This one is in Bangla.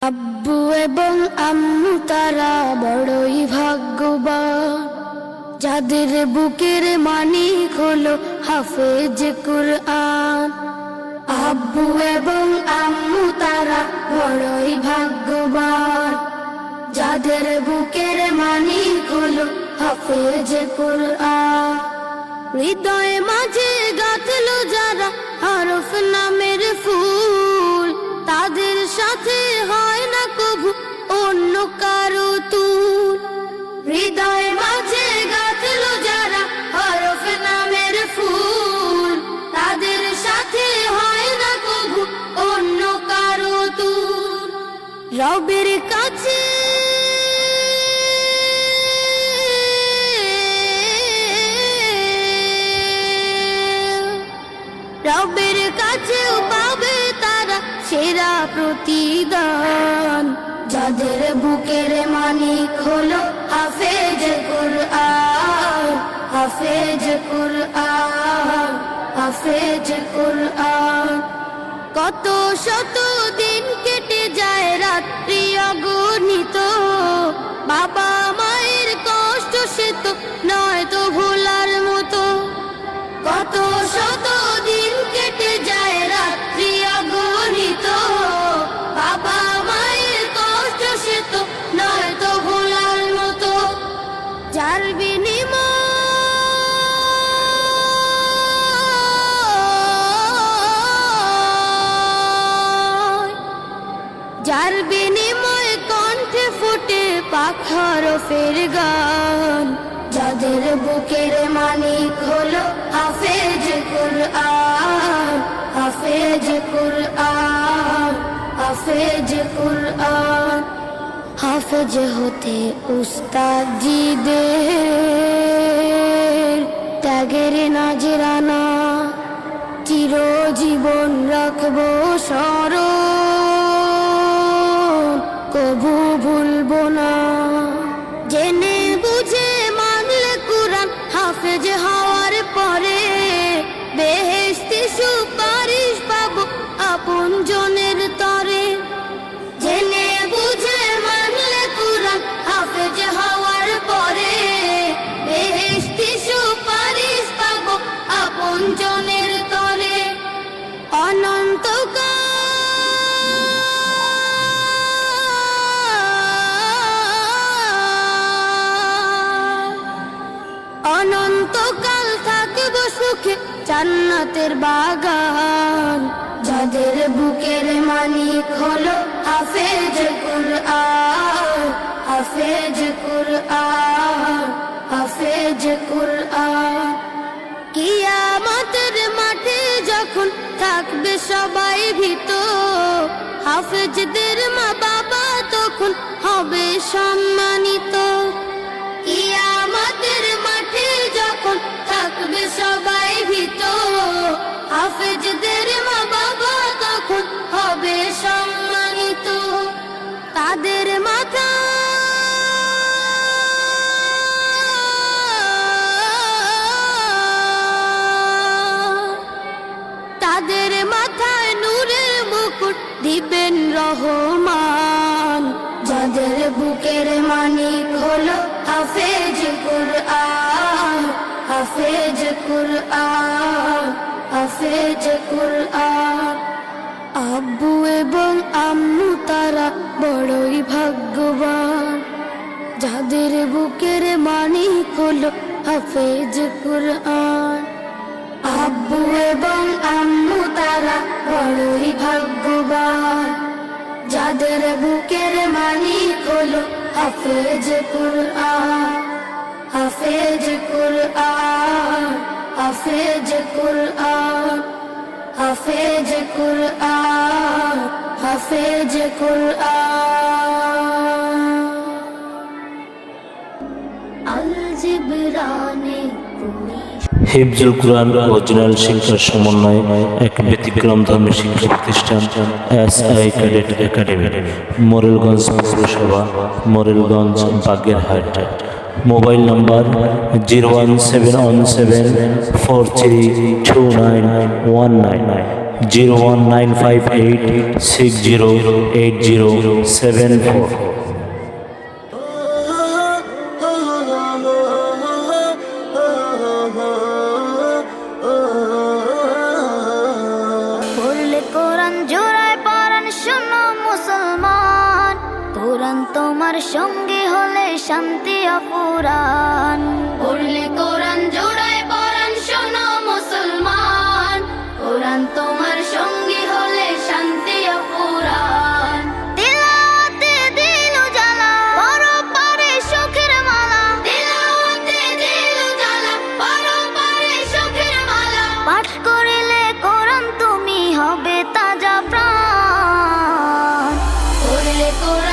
আব্বু এবং আম্মু তারা বড়ই ভাগ্যবান, যাদের বুকের মানিক হলো হাফেজ কুরআন। আব্বু এবং আম্মু তারা বড়ই ভাগ্যবান, যাদের বুকের মানিক হলো হাফেজ কুরআন। হৃদয়ে মাঝে গাঁথলো যারা হরফ নামের ফুল, তাদের সাথে হয় না কভু অন্য কারো তুল। হৃদয়ে মাঝে গাঁথলো যারা হরফ নামের ফুল, তাদের সাথে হয় না কভু অন্য কারো তুল। রবের কাছে রবের কাছেও পাবে তারা সেরা প্রতিদান, যাদের বুকের মানিক হলো হাফেজ কুরআন। হাফেজ কুরআন, হাফেজ কুরআন। কত শত দিন কেটে যায় রাত্রি অগণিত, বাবা মায়ের কষ্ট সে তো নয় তো ভোলার মতো। কত শত দিন কেটে যায় রাত্রি অগণিত, বাবা মায়ের কষ্ট সে তো নয় তো ভোলার মতো। যার বিনিময় কণ্ঠে ফুটে পাক হরফের গান, যাদের বুকের মানিক হলো হাফেজ কুরআন। হাফেজ কুরআন, হাফেজ কুরআন। হাফেজ হতে উস্তাদজিদের ত্যাগের নাজরানা চিরজীবন রাখবো স্মরণ, কভু ভুলবো না। জেনে বুঝে মানলে কুরআন হাফেজ হওয়ার পরে, বেহেশতি সুপারিশ পাবো আপন জনের তরে। জেনে বুঝে মানলে কুরআন হাফেজ হওয়ার পরে, বেহেশতি সুপারিশ পাবো আপন জনের তরে। অনন্তকাল অনন্তকাল থাকবো সুখে জান্নাতের বাগান, যাদের বুকের মানিক হলো হাফেজ কুরআন। হাফেজ কুরআন, হাফেজ কুরআন। কিয়ামতের মাঠে যখন থাকবে সবাই ভীত, হাফেজদের মা বাবা তখন হবে সম্মানিত। কিয়ামতের মাঠে যখন থাকবে সবাই ভীত, হাফেজদের মা বাবা তখন হবে সম্মানিত। তাদের মাথা তাদের মাথায় নূরের মুকুট দিবেন রহমান, যাদের বুকের মানিক হলো হাফেজ কুরআন। হাফেজ কুরআন, হাফেজ কুরআন। আব্বু এবং আম্মু তারা বড়ই ভাগ্যবান, যাদের বুকের মানিক হলো হাফেজ কুরআন। আব্বু এবং আম্মু তারা বড়ই ভাগ্যবান, যাদের বুকের মানিক হলো হাফেজ কুরআন। হাফেজ কুরআন, হাফেজ কুরআন। হাফেজ কুরআন, হাফেজ কুরআন। আল জিবরানে হিফজুল কুরআন অরিজিনাল শিক্ষার সমন্বয় এক ব্যতিক্রমধর্মী শিক্ষা প্রতিষ্ঠান এসআই ক্যাডেট একাডেমি, মোরেলগঞ্জ পৌরসভা, মোরেলগঞ্জ, বাগেরহাট। মোবাইল নম্বর 01717432919। 01958608074। পড়লে কোরআন জোড়ায় পরাণ শোনো মুসলমান, কোরআন তোমার সঙ্গী হলে শান্তি অপুরান। পড়লে কোরআন জোড়ায় পরাণ শোনো মুসলমান, কোরআন তোমার সঙ্গী হলে শান্তি অপুরান। তিলাওয়াতে দিল জ্বালা, পরপারে সুখের মালা। তিলাওয়াতে দিল জ্বালা, পরপারে সুখের মালা। পাঠ করিলে কোরআন তুমি হবে তাজা প্রাণ। পড়লে কোরআন